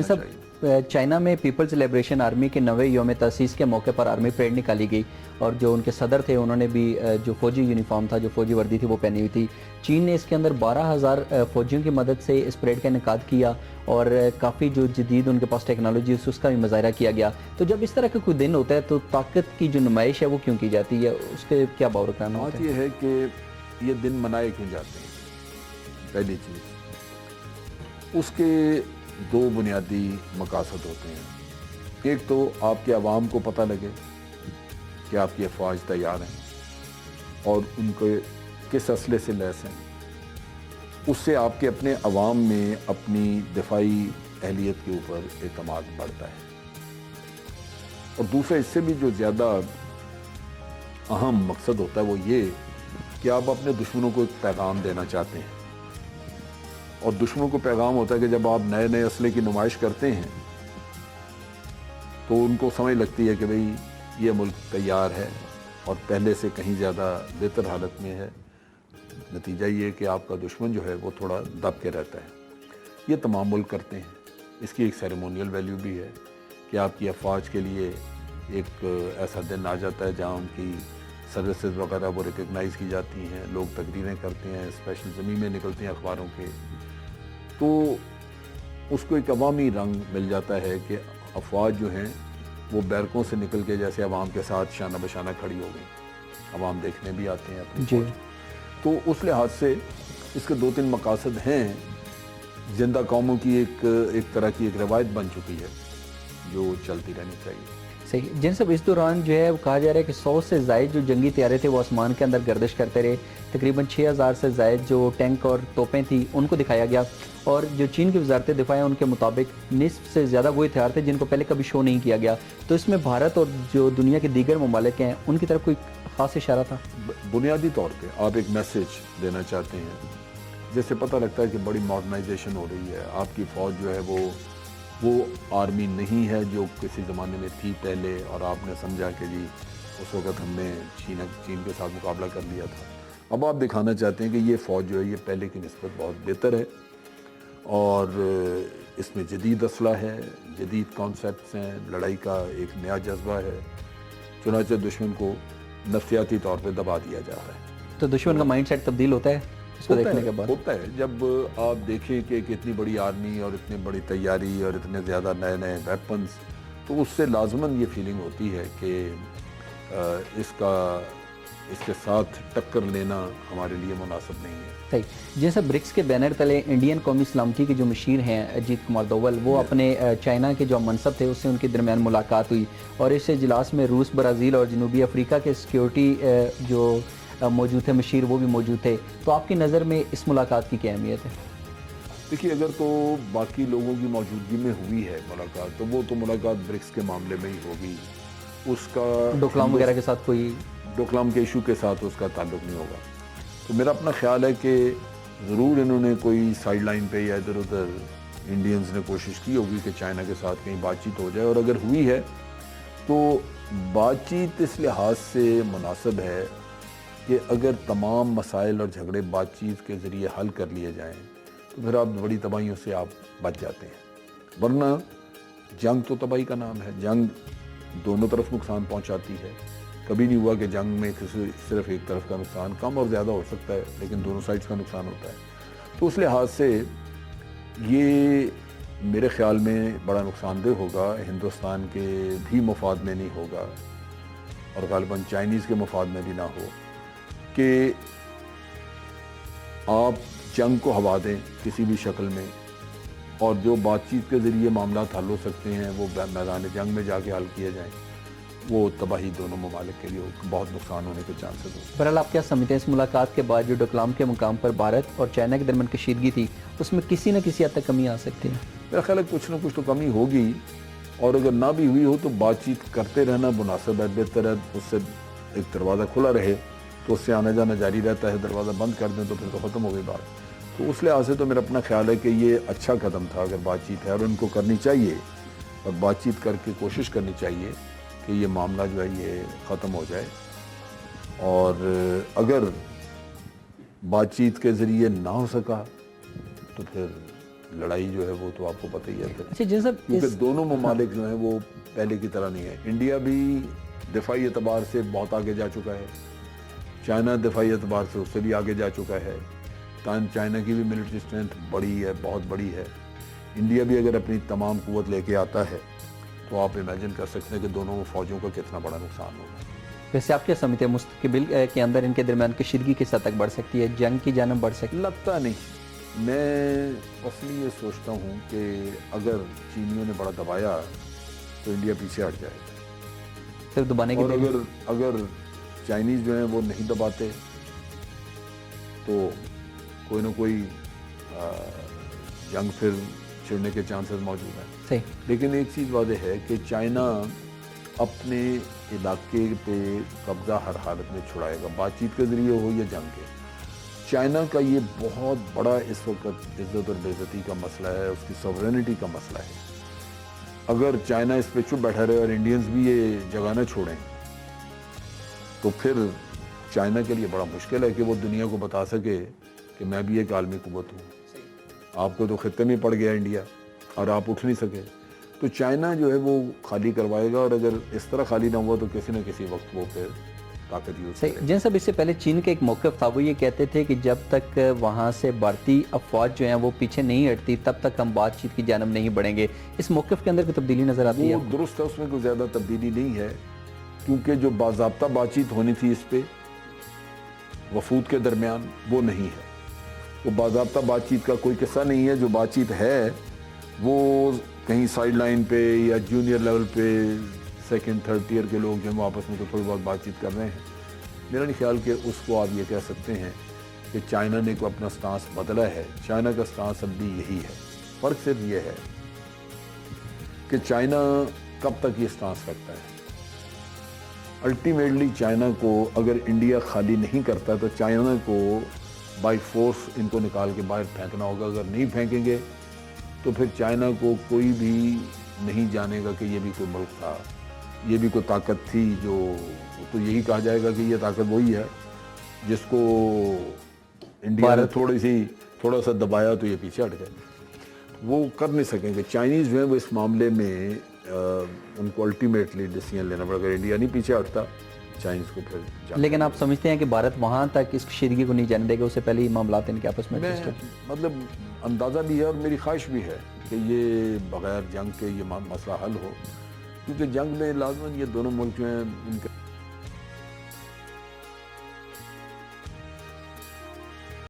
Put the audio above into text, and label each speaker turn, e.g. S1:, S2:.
S1: جن صاحب چائنا میں پیپلز لبریشن آرمی کے 90 یوم تاسیس کے موقع پر آرمی پریڈ نکالی گئی اور جو ان کے صدر تھے انہوں نے بھی جو فوجی یونیفارم تھا، جو فوجی وردی تھی وہ پہنی ہوئی تھی۔ چین نے اس کے اندر 12,000 فوجیوں کی مدد سے اس پریڈ کا انعقاد کیا اور کافی جو جدید ان کے پاس ٹیکنالوجی اس کا بھی مظاہرہ کیا گیا۔ تو جب اس طرح کا کوئی دن ہوتا ہے تو طاقت کی جو نمائش ہے وہ کیوں کی جاتی ہے، اس کے کیا باورکان ہوتا ہے؟
S2: بات یہ ہے کہ یہ دن منائے کیوں جاتے ہیں؟ پہلی چیز اس کے 2 بنیادی مقاصد ہوتے ہیں۔ ایک تو آپ کے عوام کو پتہ لگے کہ آپ کی افواج تیار ہیں اور ان کے کس اسلحے سے لیس ہیں، اس سے آپ کے اپنے عوام میں اپنی دفاعی اہلیت کے اوپر اعتماد بڑھتا ہے۔ اور دوسرا اس سے بھی جو زیادہ اہم مقصد ہوتا ہے وہ یہ کہ آپ اپنے دشمنوں کو ایک پیغام دینا چاہتے ہیں، اور دشمنوں کو پیغام ہوتا ہے کہ جب آپ نئے نئے اسلحے کی نمائش کرتے ہیں تو ان کو سمجھ لگتی ہے کہ بھئی یہ ملک تیار ہے اور پہلے سے کہیں زیادہ بہتر حالت میں ہے۔ نتیجہ یہ کہ آپ کا دشمن جو ہے وہ تھوڑا دب کے رہتا ہے۔ یہ تمام ملک کرتے ہیں۔ اس کی ایک سیریمونیل ویلیو بھی ہے کہ آپ کی افواج کے لیے ایک ایسا دن آ جاتا ہے جہاں ان کی سروسز وغیرہ وہ ریکگنائز کی جاتی ہیں، لوگ تقریریں کرتے ہیں، اسپیشل زمینیں نکلتی ہیں اخباروں کے، تو اس کو ایک عوامی رنگ مل جاتا ہے کہ افواج جو ہیں وہ بیرکوں سے نکل کے جیسے عوام کے ساتھ شانہ بشانہ کھڑی ہو گئی، عوام دیکھنے بھی آتے ہیں اپنی فوج۔ تو اس لحاظ سے اس کے 2-3 مقاصد ہیں۔ زندہ قوموں کی ایک طرح کی ایک روایت بن چکی ہے جو چلتی رہنی چاہیے۔
S1: صحیح جن صاحب، اس دوران جو ہے وہ کہا جا رہا ہے کہ 100 سے زائد جو جنگی طیارے تھے وہ آسمان کے اندر گردش کرتے رہے، تقریباً 6,000 سے زائد جو ٹینک اور توپیں تھیں ان کو دکھایا گیا، اور جو چین کی وزارت دفاع ہے ان کے مطابق نصف سے زیادہ وہ ہتھیار تھے جن کو پہلے کبھی شو نہیں کیا گیا۔ تو اس میں بھارت اور جو دنیا کے دیگر ممالک ہیں ان کی طرف کوئی خاص اشارہ تھا؟
S2: بنیادی طور پہ آپ ایک میسج دینا چاہتے ہیں جس سے پتہ لگتا ہے کہ بڑی ماڈرنائزیشن ہو رہی ہے، آپ کی فوج جو ہے وہ آرمی نہیں ہے جو کسی زمانے میں تھی پہلے، اور آپ نے سمجھا کہ جی اس وقت ہم نے چین کے ساتھ مقابلہ کر لیا تھا۔ اب آپ دکھانا چاہتے ہیں کہ یہ فوج جو ہے یہ پہلے کی نسبت بہت بہتر ہے، اور اس میں جدید اسلحہ ہے، جدید کانسیپٹس ہیں، لڑائی کا ایک نیا جذبہ ہے، چنانچہ دشمن کو نفسیاتی طور پہ دبا دیا جا رہا ہے۔
S1: تو دشمن کا مائنڈ سیٹ تبدیل ہوتا ہے اس کو دیکھنے کے بعد؟
S2: ہوتا ہے جب آپ دیکھیں کہ ایک اتنی بڑی آرمی اور اتنی بڑی تیاری اور اتنے زیادہ نئے نئے ویپنز، تو اس سے لازماً یہ فیلنگ ہوتی ہے کہ اس کے ساتھ ٹکر لینا ہمارے لیے مناسب نہیں ہے۔
S1: صحیح جیسا برکس کے بینر تلے انڈین قومی سلامتی کے جو مشیر ہیں اجیت کمار دوول، وہ اپنے چائنا کے جو منصب تھے اس سے ان کے درمیان ملاقات ہوئی، اور اس اجلاس میں روس، برازیل اور جنوبی افریقہ کے سیکیورٹی جو موجود تھے مشیر وہ بھی موجود تھے۔ تو آپ کی نظر میں اس ملاقات کی کیا اہمیت ہے؟
S2: دیکھیے، اگر تو باقی لوگوں کی موجودگی میں ہوئی ہے ملاقات تو وہ تو ملاقات برکس کے معاملے میں ہی ہوگی، اس کا
S1: ڈوکلام وغیرہ کے ساتھ کوئی
S2: ڈوکلام کے ایشو کے ساتھ اس کا تعلق نہیں ہوگا۔ تو میرا اپنا خیال ہے کہ ضرور انہوں نے کوئی سائیڈ لائن پہ یا ادھر ادھر انڈینز نے کوشش کی ہوگی کہ چائنا کے ساتھ کہیں بات چیت ہو جائے، اور اگر ہوئی ہے تو بات چیت اس لحاظ سے مناسب ہے کہ اگر تمام مسائل اور جھگڑے بات چیت کے ذریعے حل کر لیے جائیں تو پھر آپ بڑی تباہیوں سے آپ بچ جاتے ہیں، ورنہ جنگ تو تباہی کا نام ہے، جنگ دونوں طرف نقصان پہنچاتی ہے۔ کبھی نہیں ہوا کہ جنگ میں صرف ایک طرف کا نقصان، کم اور زیادہ ہو سکتا ہے لیکن دونوں سائڈز کا نقصان ہوتا ہے۔ تو اس لحاظ سے یہ میرے خیال میں بڑا نقصان دہ ہوگا، ہندوستان کے بھی مفاد میں نہیں ہوگا اور غالباً چائنیز کے مفاد میں بھی نہ ہو کہ آپ جنگ کو ہوا دیں کسی بھی شکل میں، اور جو بات چیت کے ذریعے معاملات حل ہو سکتے ہیں وہ میدان جنگ میں جا کے حل کیے جائیں، وہ تباہی دونوں ممالک کے لیے بہت نقصان ہونے کے چانسز ہوتے ہیں۔
S1: بہرحال آپ کیا سمجھتے ہیں اس ملاقات کے بعد جو ڈوکلام کے مقام پر بھارت اور چائنا کے درمیان کشیدگی تھی اس میں کسی نہ کسی حد تک کمی آ سکتی ہے؟
S2: میرا خیال ہے کچھ نہ کچھ تو کمی ہوگی، اور اگر نہ بھی ہوئی ہو تو بات چیت کرتے رہنا مناسب ہے، بہتر ہے۔ اس سے ایک دروازہ کھلا رہے تو اس سے آنا جانا جاری رہتا ہے، دروازہ بند کر دیں تو پھر تو ختم ہو گئی بات۔ تو اس لحاظ سے تو میرا اپنا خیال ہے کہ یہ اچھا قدم تھا اگر بات چیت ہے، اور ان کو کرنی چاہیے اور بات چیت کر کے کوشش کرنی چاہیے کہ یہ معاملہ جو ہے یہ ختم ہو جائے، اور اگر بات چیت کے ذریعے نہ ہو سکا تو پھر لڑائی جو ہے وہ تو آپ کو پتہ ہی ہے پھر،
S1: اچھا جن صاحب
S2: کیونکہ
S1: اس
S2: دونوں ممالک جو ہیں وہ پہلے کی طرح نہیں ہے. انڈیا بھی دفاعی اعتبار سے بہت آگے جا چکا ہے، چائنا دفاعی اعتبار سے اس سے بھی آگے جا چکا ہے. چائنا کی بھی ملٹری اسٹرینتھ بڑی ہے، بہت بڑی ہے. انڈیا بھی اگر اپنی تمام قوت لے کے آتا ہے تو آپ امیجن کر سکتے ہیں کہ دونوں فوجوں کا کتنا بڑا نقصان ہوگا.
S1: ویسے آپ کیا سمجھتے ہیں مستقبل کے اندر ان کے درمیان کشیدگی کس حد تک بڑھ سکتی ہے، جنگ کی جانب بڑھ سکتی
S2: لگتا نہیں. میں اصلی یہ سوچتا ہوں کہ اگر چینیوں نے بڑا دبایا تو انڈیا پیچھے ہٹ جائے گا،
S1: ہے صرف دبانے کی
S2: اور
S1: بجائے؟
S2: اگر چائنیز جو ہیں وہ نہیں دباتے تو کوئی نہ کوئی جنگ پھر چھڑنے کے چانسز موجود ہیں.
S1: صحیح.
S2: لیکن ایک چیز واضح ہے کہ چائنا اپنے علاقے پہ قبضہ ہر حالت میں چھڑائے گا، بات چیت کے ذریعے ہو یا جنگ کے. چائنا کا یہ بہت بڑا اس وقت عزت اور بے عزتی کا مسئلہ ہے، اس کی سوورینٹی کا مسئلہ ہے. اگر چائنا اس پہ چپ بیٹھا رہے اور انڈینز بھی یہ جگہ نہ چھوڑیں تو پھر چائنا کے لیے بڑا مشکل ہے کہ وہ دنیا کو بتا سکے کہ میں بھی ایک عالمی قوت ہوں. آپ کو تو خطے میں پڑ گیا انڈیا اور آپ اٹھ نہیں سکے. تو چائنا جو ہے وہ خالی کروائے گا، اور اگر اس طرح خالی نہ ہوا تو کسی نہ کسی وقت وہ پھر طاقت یوز کرے گا.
S1: جن صاحب اس سے پہلے چین کا ایک موقف تھا، وہ یہ کہتے تھے کہ جب تک وہاں سے بھارتی افواج جو ہیں وہ پیچھے نہیں ہٹتی تب تک ہم بات چیت کی جانب نہیں بڑھیں گے. اس موقف کے اندر کوئی تبدیلی نظر آتی ہے؟
S2: وہ درست ہے، اس میں کوئی زیادہ تبدیلی نہیں ہے، کیونکہ جو باضابطہ بات چیت ہونی تھی اس پہ وفود کے درمیان وہ نہیں ہے. وہ باضابطہ بات چیت کا کوئی قصہ نہیں ہے. جو بات چیت ہے وہ کہیں سائیڈ لائن پہ یا جونیئر لیول پہ سیکنڈ تھرڈ ٹیئر کے لوگ جو ہیں وہ آپس میں تو تھوڑی بہت بات چیت کر رہے ہیں. میرا نہیں خیال کہ اس کو آپ یہ کہہ سکتے ہیں کہ چائنا نے کوئی اپنا سٹانس بدلا ہے. چائنا کا سٹانس اب بھی یہی ہے. فرق صرف یہ ہے کہ چائنا کب تک یہ سٹانس رکھتا ہے. الٹیمیٹلی چائنا کو اگر انڈیا خالی نہیں کرتا تو چائنا کو بائی فورس ان کو نکال کے باہر پھینکنا ہوگا. اگر نہیں پھینکیں گے تو پھر چائنا کو کوئی بھی نہیں جانے گا کہ یہ بھی کوئی ملک تھا، یہ بھی کوئی طاقت تھی. جو تو یہی کہا جائے گا کہ یہ طاقت وہی ہے جس کو انڈیا نے تھوڑا سا دبایا تو یہ پیچھے ہٹ گئے. وہ کر نہیں سکیں گے. چائنیز جو ہیں وہ اس معاملے میں ان کو الٹیمیٹلی ڈیسیژن لینا پڑے. اگر انڈیا نہیں پیچھے ہٹتا چائنیز کو پھر
S1: لیکن آپ سمجھتے ہیں کہ بھارت وہاں تک اس کشیدگی کو نہیں جانے دے گا، اس سے پہلے ہی معاملات ان کے آپس میں adjust ہو؟
S2: مطلب اندازہ بھی ہے اور میری خواہش بھی ہے کہ یہ بغیر جنگ کے یہ مسئلہ حل ہو، کیونکہ جنگ میں لازماً یہ دونوں ملک جو ہیں ان کا